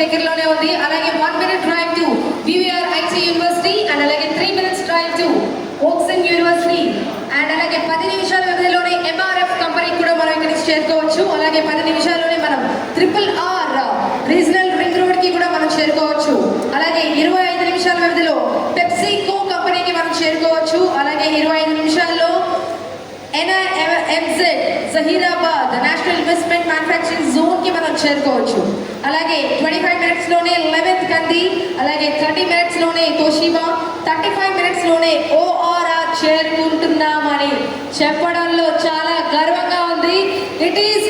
దగ్గరలోనే ఉంది. అలాగే 1 minute drive to BVR IT university and అలాగే 3 minutes drive to ఓక్సన్ university and అలాగే 10 నిమిషాల వ్యవధిలోనే MRF కంపెనీ కూడా మనం ఇక్కడికి చేరుకోవచ్చు. అలాగే 10 నిమిషాల్లోనే మనం RRR రీజనల్ రింగ్ రోడ్ కి కూడా మనం చేరుకోవచ్చు. అలాగే 25 నిమిషాల వ్యవధిలో పెప్సికో కంపెనీకి మనం చేరుకోవచ్చు. అలాగే 25 నిమిషాల్లో NIMZ Zaheerabad national investment manufacturing zone కి మనం చేరుకోవచ్చు. అలాగే 25 minutes లోనే 11th కంది, అలాగే 30 minutes లోనే తోషిబా, 35 minutes లోనే ORR చేరుకుంటున్నామని చెప్పడంలో చాలా గర్వంగా ఉంది. It is